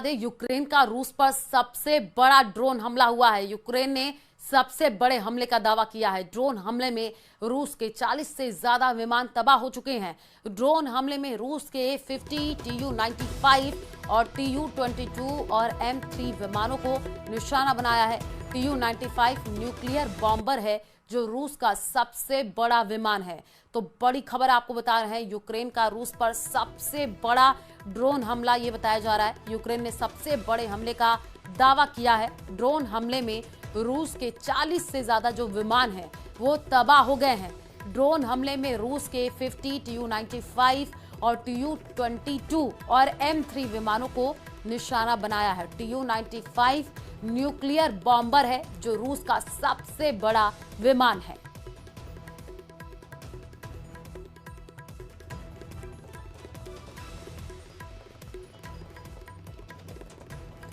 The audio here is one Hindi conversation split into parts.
यूक्रेन का रूस पर सबसे बड़ा ड्रोन हमला हुआ है। यूक्रेन ने सबसे बड़े हमले का दावा किया है। ड्रोन हमले में रूस के 40 से ज्यादा विमान तबाह हो चुके हैं। ड्रोन हमले में रूस के A-50, Tu-95 और Tu-22 और M3 विमानों को निशाना बनाया है। Tu-95 न्यूक्लियर बॉम्बर है जो रूस का सबसे बड़ा विमान है। तो बड़ी खबर आपको बता रहे हैं, यूक्रेन का रूस पर सबसे बड़ा ड्रोन हमला ये बताया जा रहा है। यूक्रेन ने सबसे बड़े हमले का दावा किया है। ड्रोन हमले में रूस के 40 से ज्यादा जो विमान हैं वो तबाह हो गए हैं। ड्रोन हमले में रूस के A-50, Tu-95 और Tu-22 और M3 विमानों को निशाना बनाया है। Tu-95 न्यूक्लियर बॉम्बर है जो रूस का सबसे बड़ा विमान है।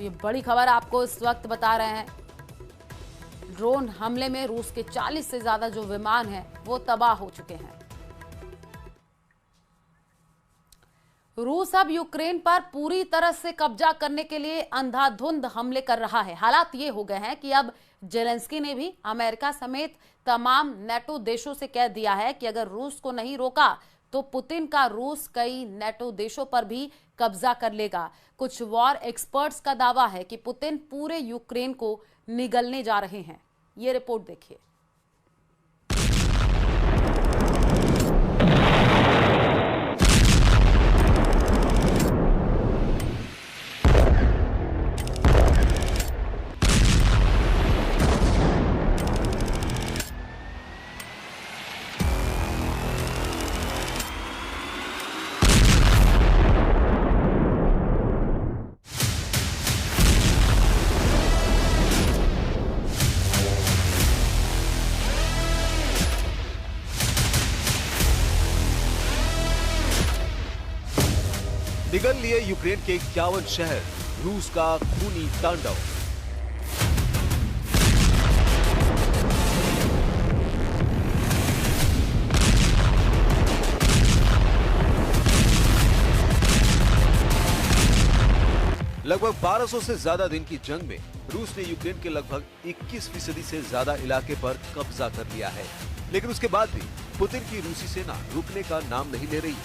ये बड़ी खबर आपको इस वक्त बता रहे हैं। ड्रोन हमले में रूस के 40 से ज्यादा जो विमान हैं वो तबाह हो चुके हैं। रूस अब यूक्रेन पर पूरी तरह से कब्जा करने के लिए अंधाधुंध हमले कर रहा है। हालात ये हो गए हैं कि अब जेलेंस्की ने भी अमेरिका समेत तमाम नेटो देशों से कह दिया है कि अगर रूस को नहीं रोका तो पुतिन का रूस कई नेटो देशों पर भी कब्जा कर लेगा। कुछ वॉर एक्सपर्ट्स का दावा है कि पुतिन पूरे यूक्रेन को निगलने जा रहे हैं। ये रिपोर्ट देखिए। निगल लिए यूक्रेन के 51 शहर, रूस का खूनी तांडव। लगभग 1200 से ज्यादा दिन की जंग में रूस ने यूक्रेन के लगभग 21% से ज्यादा इलाके पर कब्जा कर लिया है। लेकिन उसके बाद भी पुतिन की रूसी सेना रुकने का नाम नहीं ले रही।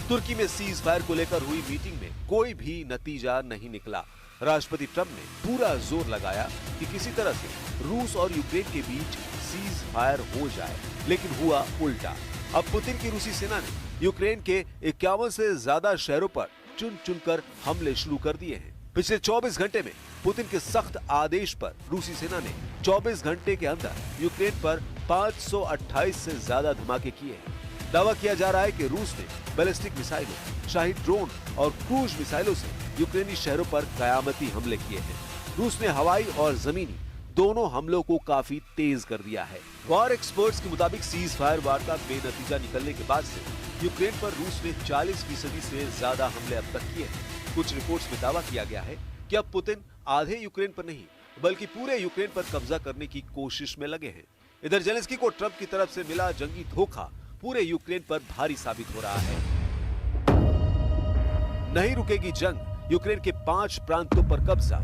तुर्की में सीज फायर को लेकर हुई मीटिंग में कोई भी नतीजा नहीं निकला। राष्ट्रपति ट्रंप ने पूरा जोर लगाया कि किसी तरह से रूस और यूक्रेन के बीच सीज फायर हो जाए, लेकिन हुआ उल्टा। अब पुतिन की रूसी सेना ने यूक्रेन के 51 से ज्यादा शहरों पर चुन चुनकर हमले शुरू कर दिए हैं। पिछले 24 घंटे में पुतिन के सख्त आदेश पर रूसी सेना ने 24 घंटे के अंदर यूक्रेन पर 528 से ज्यादा धमाके किए हैं। दावा किया जा रहा है कि रूस ने बैलिस्टिक मिसाइलों, शाही ड्रोन और क्रूज मिसाइलों से यूक्रेनी शहरों पर कयामती हमले किए हैं। रूस ने हवाई और जमीनी दोनों हमलों को काफी तेज कर दिया है। वॉर एक्सपर्ट्स के मुताबिक सीज फायर वार का बेनतीजा निकलने के बाद से यूक्रेन पर रूस ने 40% से ज्यादा हमले अब तक किए हैं। कुछ रिपोर्ट्स में दावा किया गया है कि अब पुतिन आधे यूक्रेन पर नहीं बल्कि पूरे यूक्रेन पर कब्जा करने की कोशिश में लगे हैं। इधर जेलेंस्की को ट्रंप की तरफ से मिला जंगी धोखा पूरे यूक्रेन पर भारी साबित हो रहा है। नहीं रुकेगी जंग, यूक्रेन के 5 प्रांतों पर कब्जा।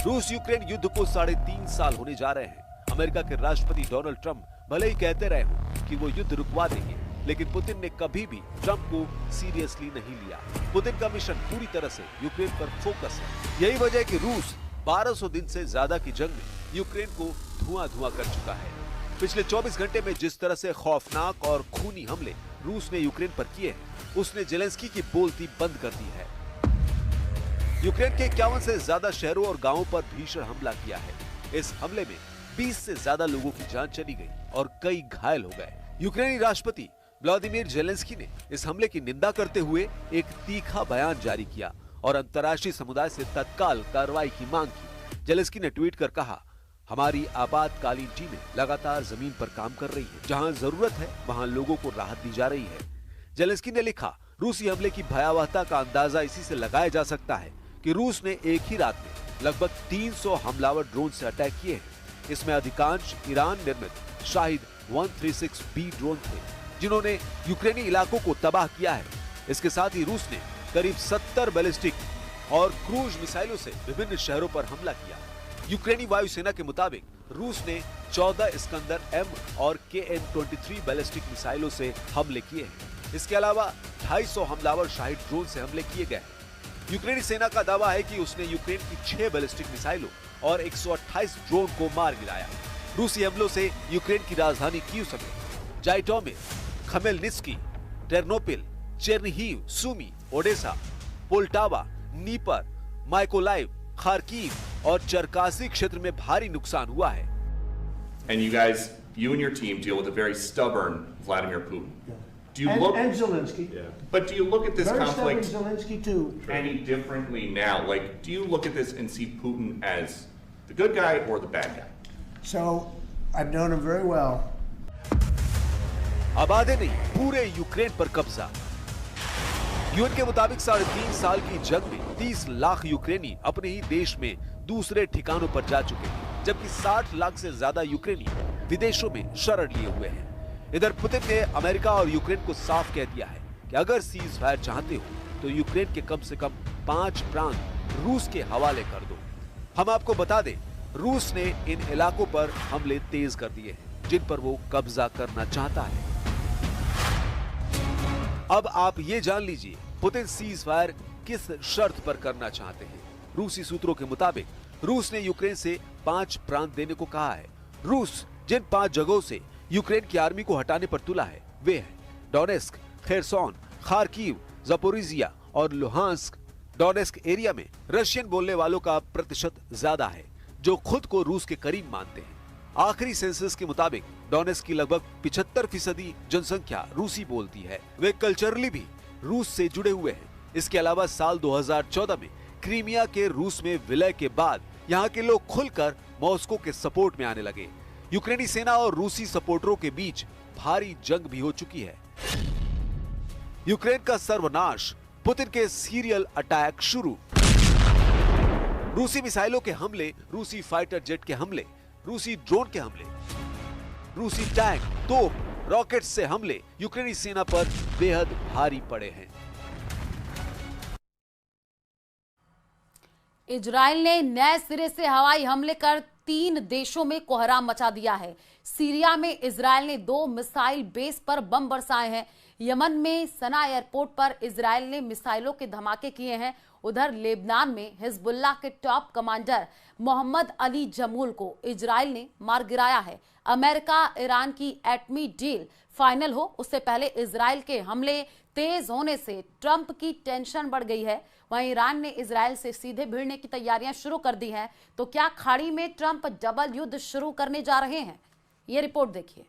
रूस यूक्रेन युद्ध को 3.5 साल होने जा रहे हैं। अमेरिका के राष्ट्रपति डोनाल्ड ट्रंप भले ही कहते रहे हों कि वो युद्ध रुकवा देंगे, लेकिन पुतिन ने कभी भी ट्रंप को सीरियसली नहीं लिया। पुतिन का मिशन पूरी तरह से यूक्रेन पर फोकस है। यही वजह है कि रूस 1200 दिन से ज्यादा की जंग में यूक्रेन को धुआं कर चुका है। पिछले 24 घंटे में जिस तरह से खौफनाक और खूनी हमले रूस ने यूक्रेन पर किए हैं, उसने जेलेंस्की की बोलती बंद कर दी है। यूक्रेन के 51 से ज्यादा शहरों और गांवों पर भीषण हमला किया है। इस हमले में 20 से ज्यादा लोगों की जान चली गई और कई घायल हो गए। यूक्रेनी राष्ट्रपति व्लादिमीर जेलेंस्की ने इस हमले की निंदा करते हुए एक तीखा बयान जारी किया और अंतर्राष्ट्रीय समुदाय से तत्काल कार्रवाई की मांग की। जेलेंस्की ने ट्वीट कर कहा, हमारी आपातकालीन टीमें लगातार जमीन पर काम कर रही हैं। जहां जरूरत है वहां लोगों को राहत दी जा रही है। जेलेंस्की ने लिखा, रूसी हमले की भयावहता का अंदाजा इसी से लगाया जा सकता है कि रूस ने एक ही रात में लगभग 300 हमलावर ड्रोन से अटैक किए हैं। इसमें अधिकांश ईरान निर्मित शाहिद 136B ड्रोन थे, जिन्होंने यूक्रेनी इलाकों को तबाह किया है। इसके साथ ही रूस ने करीब 70 बैलिस्टिक और क्रूज मिसाइलों से विभिन्न शहरों पर हमला किया। यूक्रेनी वायुसेना के मुताबिक रूस ने 14 इस्कंदर M और KN-23 बैलिस्टिक मिसाइलों से हमले किए हैं। इसके अलावा 250 हमलावर शाहिद ड्रोन से हमले किए गए हैं। यूक्रेनी सेना का दावा है कि उसने यूक्रेन की 6 बैलिस्टिक मिसाइलों और 128 ड्रोन को मार गिराया। रूसी हमलों से यूक्रेन की राजधानी कीव समेत Zhytomyr, Khmelnytskyi, Ternopil, Chernihiv, Sumy, Odesa, Poltava, Dnieper, Mykolaiv, Kharkiv और चरकासी क्षेत्र में भारी नुकसान हुआ है। And you guys, you and your team deal with a very stubborn Vladimir Putin. Do you look and Zelensky? Yeah. But do you look at this Very conflict stubborn Zelensky too. any differently now? Like, do you look at this and see Putin as the good guy or the bad guy? So I've known him very well. आबादी नहीं, पूरे यूक्रेन पर कब्जा। यूएन के मुताबिक 3.5 साल की जंग में 30 लाख यूक्रेनी अपने ही देश में दूसरे ठिकानों पर जा चुके हैं, जबकि 60 लाख से ज्यादा यूक्रेनी विदेशों में शरण लिए हुए हैं। इधर पुतिन ने अमेरिका और यूक्रेन को साफ कह दिया है कि अगर सीज फायर चाहते हो तो यूक्रेन के कम से कम 5 प्रांत रूस के हवाले कर दो। हम आपको बता दें, रूस ने इन इलाकों पर हमले तेज कर दिए हैं जिन पर वो कब्जा करना चाहता है। अब आप ये जान लीजिए पुतिन सीज फायर किस शर्त पर करना चाहते हैं। रूसी सूत्रों के मुताबिक रूस ने यूक्रेन से 5 प्रांत देने को कहा है। रूस जिन 5 जगहों से यूक्रेन की आर्मी को हटाने पर तुला है वे हैं डोनेस्क, खेरसोन, खार्किव, ज़पोरिजिया और लुहांस्क। डोनेस्क एरिया में रशियन बोलने वालों का प्रतिशत ज्यादा है, जो खुद को रूस के करीब मानते हैं। आखिरी सेंसस के मुताबिक डोनेस्क की लगभग 75% जनसंख्या रूसी बोलती है। वे कल्चरली भी रूस से जुड़े हुए हैं। इसके अलावा साल 2014 में क्रीमिया के रूस में विलय के बाद यहाँ के लोग खुलकर मॉस्को के सपोर्ट में आने लगे। यूक्रेनी सेना और रूसी सपोर्टरों के बीच भारी जंग भी हो चुकी है। यूक्रेन का सर्वनाश, पुतिन के सीरियल अटैक शुरू। रूसी मिसाइलों के हमले, रूसी फाइटर जेट के हमले, रूसी ड्रोन के हमले, रूसी टैंक, तोप, रॉकेट से हमले यूक्रेनी सेना पर बेहद भारी पड़े हैं। इजराइल ने नए सिरे से हवाई हमले कर 3 देशों में कोहराम मचा दिया है। सीरिया में इजराइल ने 2 मिसाइल बेस पर बम बरसाए हैं। यमन में सना एयरपोर्ट पर इजराइल ने मिसाइलों के धमाके किए हैं। उधर लेबनान में हिजबुल्लाह के टॉप कमांडर मोहम्मद अली जमूल को इजराइल ने मार गिराया है। अमेरिका ईरान की एटमी डील फाइनल हो उससे पहले इजराइल के हमले तेज होने से ट्रंप की टेंशन बढ़ गई है। वहीं ईरान ने इजराइल से सीधे भिड़ने की तैयारियां शुरू कर दी हैं। तो क्या खाड़ी में ट्रंप डबल युद्ध शुरू करने जा रहे हैं? ये रिपोर्ट देखिए।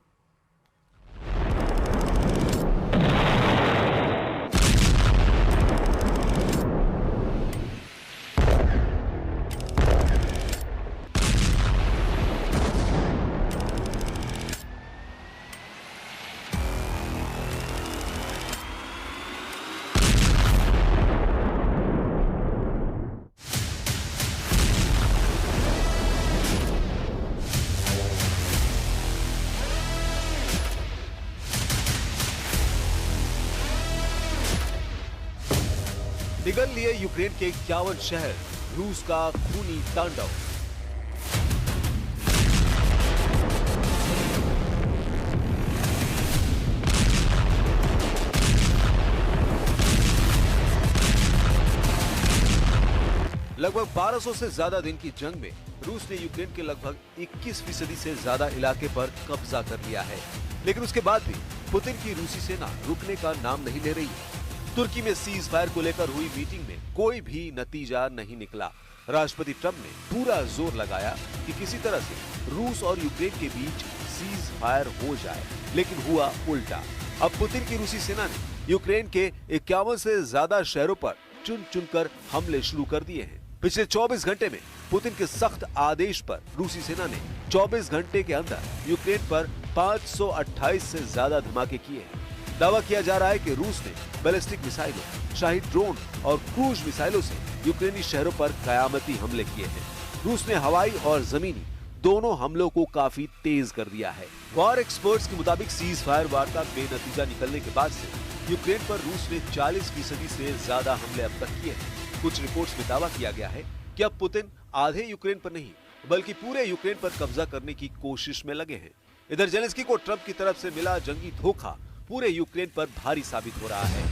निगल लिए यूक्रेन के 51 शहर, रूस का खूनी तांडव। लगभग 1200 से ज्यादा दिन की जंग में रूस ने यूक्रेन के लगभग 21% से ज्यादा इलाके पर कब्जा कर लिया है। लेकिन उसके बाद भी पुतिन की रूसी सेना रुकने का नाम नहीं ले रही है। तुर्की में सीज फायर को लेकर हुई मीटिंग में कोई भी नतीजा नहीं निकला। राष्ट्रपति ट्रंप ने पूरा जोर लगाया कि किसी तरह से रूस और यूक्रेन के बीच सीज फायर हो जाए, लेकिन हुआ उल्टा। अब पुतिन की रूसी सेना ने यूक्रेन के 51 से ज्यादा शहरों पर चुन चुनकर हमले शुरू कर दिए हैं। पिछले 24 घंटे में पुतिन के सख्त आदेश पर रूसी सेना ने 24 घंटे के अंदर यूक्रेन पर 528 से ज्यादा धमाके किए हैं। दावा किया जा रहा है कि रूस ने बैलिस्टिक मिसाइलों, शाहिद ड्रोन और क्रूज मिसाइलों से यूक्रेनी शहरों पर कयामती हमले किए हैं। रूस ने हवाई और जमीनी दोनों हमलों को काफी तेज कर दिया है। वॉर एक्सपर्ट्स के मुताबिक सीज फायर वार्ता बेनतीजा निकलने के बाद से यूक्रेन पर रूस ने 40% से ज्यादा हमले अब तक किए हैं। कुछ रिपोर्ट्स में दावा किया गया है कि अब पुतिन आधे यूक्रेन पर नहीं बल्कि पूरे यूक्रेन पर कब्जा करने की कोशिश में लगे हैं। इधर जेलेंस्की को ट्रंप की तरफ से मिला जंगी धोखा पूरे यूक्रेन पर भारी साबित हो रहा है।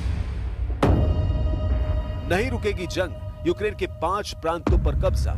नहीं रुकेगी जंग, यूक्रेन के 5 प्रांतों पर कब्जा।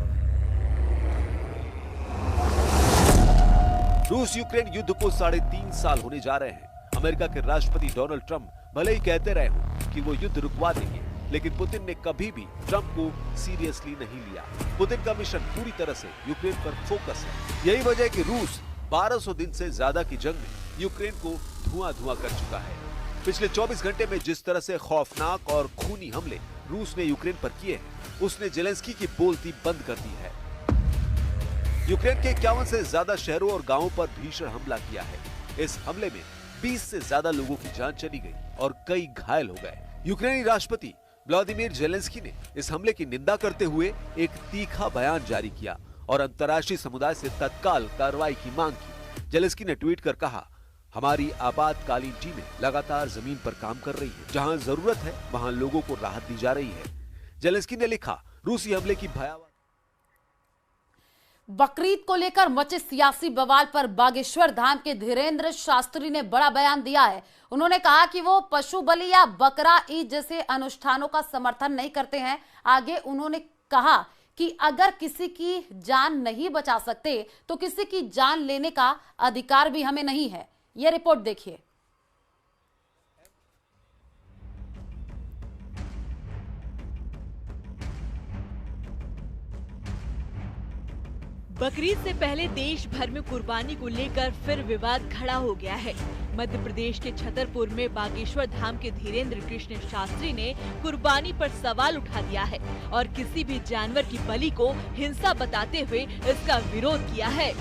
रूस यूक्रेन युद्ध को 3.5 साल होने जा रहे हैं। अमेरिका के राष्ट्रपति डोनाल्ड ट्रंप भले ही कहते रहे हों कि वो युद्ध रुकवा देंगे, लेकिन पुतिन ने कभी भी ट्रंप को सीरियसली नहीं लिया। पुतिन का मिशन पूरी तरह से यूक्रेन पर फोकस है। यही वजह है कि रूस 1200 दिन से ज्यादा की जंग में यूक्रेन को धुआं कर चुका है। पिछले 24 घंटे में जिस तरह से खौफनाक और खूनी हमले रूस ने यूक्रेन पर किए हैं, उसने जेलेंस्की की बोलती बंद कर दी है। यूक्रेन के 51 से ज्यादा शहरों और गांवों पर भीषण हमला किया है। इस हमले में 20 से ज्यादा लोगों की जान चली गई और कई घायल हो गए। यूक्रेनी राष्ट्रपति व्लादिमीर जेलेंस्की ने इस हमले की निंदा करते हुए एक तीखा बयान जारी किया और अंतर्राष्ट्रीय समुदाय से तत्काल कार्रवाई की मांग की। जेलेंस्की ने ट्वीट कर कहा, हमारी आपातकालीन टीमें लगातार जमीन पर काम कर रही है। जहां जरूरत है वहां लोगों को राहत दी जा रही है। जेलेंस्की ने लिखा, रूसी हमले की भयावह। बकरीद को लेकर मचे सियासी बवाल पर बागेश्वर धाम के धीरेन्द्र शास्त्री ने बड़ा बयान दिया है। उन्होंने कहा कि वो पशु बलि या बकरा ईद जैसे अनुष्ठानों का समर्थन नहीं करते हैं। आगे उन्होंने कहा कि अगर किसी की जान नहीं बचा सकते तो किसी की जान लेने का अधिकार भी हमें नहीं है। यह रिपोर्ट देखिए। बकरीद से पहले देश भर में कुर्बानी को लेकर फिर विवाद खड़ा हो गया है। मध्य प्रदेश के छतरपुर में बागेश्वर धाम के धीरेन्द्र कृष्ण शास्त्री ने कुर्बानी पर सवाल उठा दिया है और किसी भी जानवर की बलि को हिंसा बताते हुए इसका विरोध किया है।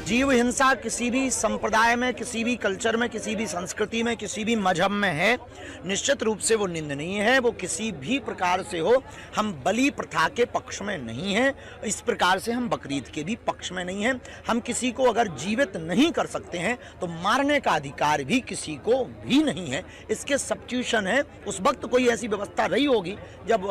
जीव हिंसा किसी भी संप्रदाय में, किसी भी कल्चर में, किसी भी संस्कृति में, किसी भी मजहब में है, निश्चित रूप से वो निंदनीय है। वो किसी भी प्रकार से हो, हम बलि प्रथा के पक्ष में नहीं हैं। इस प्रकार से हम बकरीद के भी पक्ष में नहीं हैं। हम किसी को अगर जीवित नहीं कर सकते हैं तो मारने का अधिकार भी किसी को भी नहीं है। इसके सब्स्टिट्यूशन है, उस वक्त कोई ऐसी व्यवस्था रही होगी जब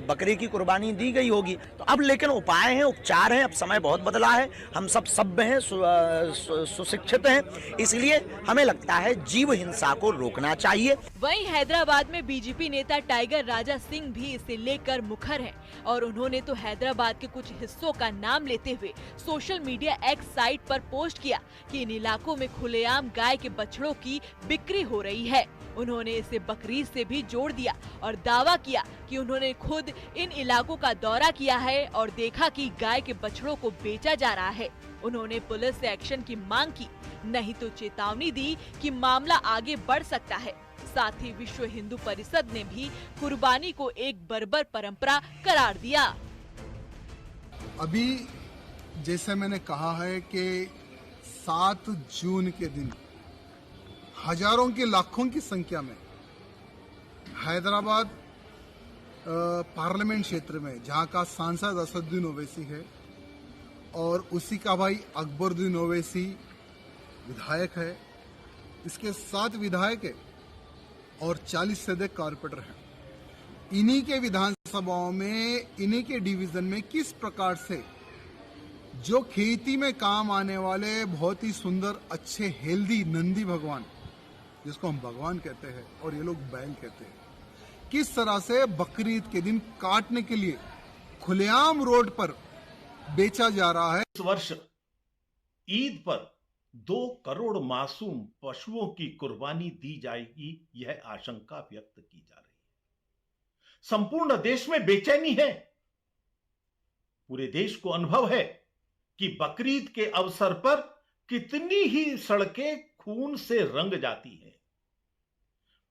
बकरे की कुर्बानी दी गई होगी। तो अब लेकिन उपाय हैं, उपचार हैं। अब समय बहुत बदला है, हम सब सभ्य हैं, सुशिक्षित हैं, इसलिए हमें लगता है जीव हिंसा को रोकना चाहिए। वहीं हैदराबाद में बीजेपी नेता टाइगर राजा सिंह भी इसे लेकर मुखर हैं और उन्होंने तो हैदराबाद के कुछ हिस्सों का नाम लेते हुए सोशल मीडिया एक्स साइट पर पोस्ट किया कि इन इलाकों में खुलेआम गाय के बछड़ों की बिक्री हो रही है। उन्होंने इसे बकरीद से भी जोड़ दिया और दावा किया कि उन्होंने खुद इन इलाकों का दौरा किया है और देखा कि गाय के बछड़ों को बेचा जा रहा है। उन्होंने पुलिस से एक्शन की मांग की, नहीं तो चेतावनी दी कि मामला आगे बढ़ सकता है। साथ ही विश्व हिंदू परिषद ने भी कुर्बानी को एक बर्बर परंपरा करार दिया। अभी जैसे मैंने कहा है कि 7 जून के दिन हजारों की लाखों की संख्या में हैदराबाद पार्लियामेंट क्षेत्र में, जहां का सांसद असदुद्दीन ओवैसी है और उसी का भाई अकबरुद्दीन ओवैसी विधायक है, इसके 7 विधायक है और 40 से अधिक कारपोरेटर हैं। इन्हीं के विधानसभाओं में, इन्हीं के डिवीजन में किस प्रकार से जो खेती में काम आने वाले बहुत ही सुंदर, अच्छे, हेल्दी नंदी भगवान, जिसको हम भगवान कहते हैं और ये लोग बैल कहते हैं, किस तरह से बकरीद के दिन काटने के लिए खुलेआम रोड पर बेचा जा रहा है। इस वर्ष ईद पर 2 करोड़ मासूम पशुओं की कुर्बानी दी जाएगी, यह आशंका व्यक्त की जा रही है। संपूर्ण देश में बेचैनी है। पूरे देश को अनुभव है कि बकरीद के अवसर पर कितनी ही सड़कें खून से रंग जाती हैं।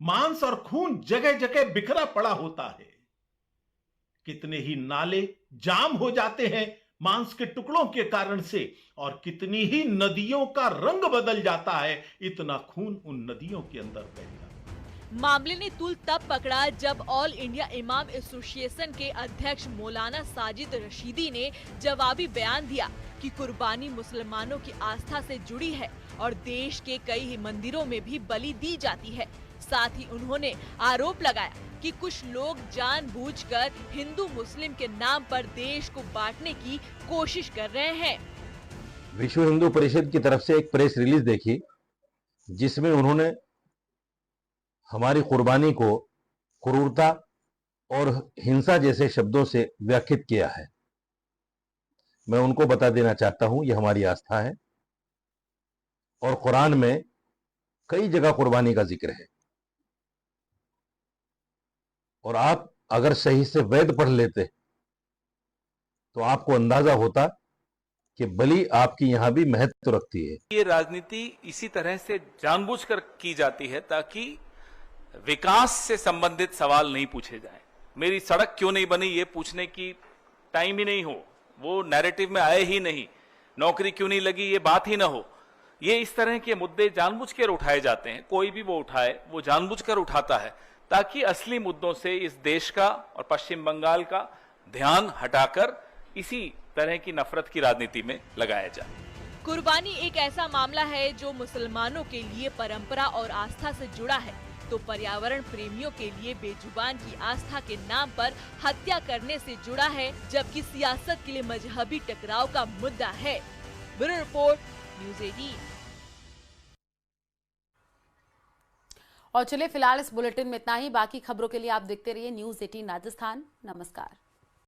मांस और खून जगह जगह बिखरा पड़ा होता है। कितने ही नाले जाम हो जाते हैं मांस के टुकड़ों के कारण से, और कितनी ही नदियों का रंग बदल जाता है, इतना खून उन नदियों के अंदर बह जाता है। मामले ने तूल तब पकड़ा जब ऑल इंडिया इमाम एसोसिएशन के अध्यक्ष मौलाना साजिद रशीदी ने जवाबी बयान दिया कि कुर्बानी मुसलमानों की आस्था से जुड़ी है और देश के कई मंदिरों में भी बलि दी जाती है। साथ ही उन्होंने आरोप लगाया कि कुछ लोग जानबूझकर हिंदू मुस्लिम के नाम पर देश को बांटने की कोशिश कर रहे हैं। विश्व हिंदू परिषद की तरफ से एक प्रेस रिलीज देखी जिसमें उन्होंने हमारी कुर्बानी को क्रूरता और हिंसा जैसे शब्दों से व्याख्यात किया है। मैं उनको बता देना चाहता हूं, यह हमारी आस्था है और कुरान में कई जगह कुर्बानी का जिक्र है और आप अगर सही से वेद पढ़ लेते तो आपको अंदाजा होता कि बलि आपकी यहां भी महत्व रखती है। ये राजनीति इसी तरह से जानबूझकर की जाती है ताकि विकास से संबंधित सवाल नहीं पूछे जाएं। मेरी सड़क क्यों नहीं बनी ये पूछने की टाइम ही नहीं हो, वो नैरेटिव में आए ही नहीं। नौकरी क्यों नहीं लगी ये बात ही ना हो। ये इस तरह के मुद्दे जानबूझकर उठाए जाते हैं। कोई भी वो उठाए, वो जानबूझकर उठाता है ताकि असली मुद्दों से इस देश का और पश्चिम बंगाल का ध्यान हटाकर इसी तरह की नफरत की राजनीति में लगाया जाए। कुर्बानी एक ऐसा मामला है जो मुसलमानों के लिए परंपरा और आस्था से जुड़ा है, तो पर्यावरण प्रेमियों के लिए बेजुबान की आस्था के नाम पर हत्या करने से जुड़ा है, जबकि सियासत के लिए मजहबी टकराव का मुद्दा है। Bureau report, news 18। और चलिए फिलहाल इस बुलेटिन में इतना ही। बाकी खबरों के लिए आप देखते रहिए न्यूज़ 18 राजस्थान। नमस्कार।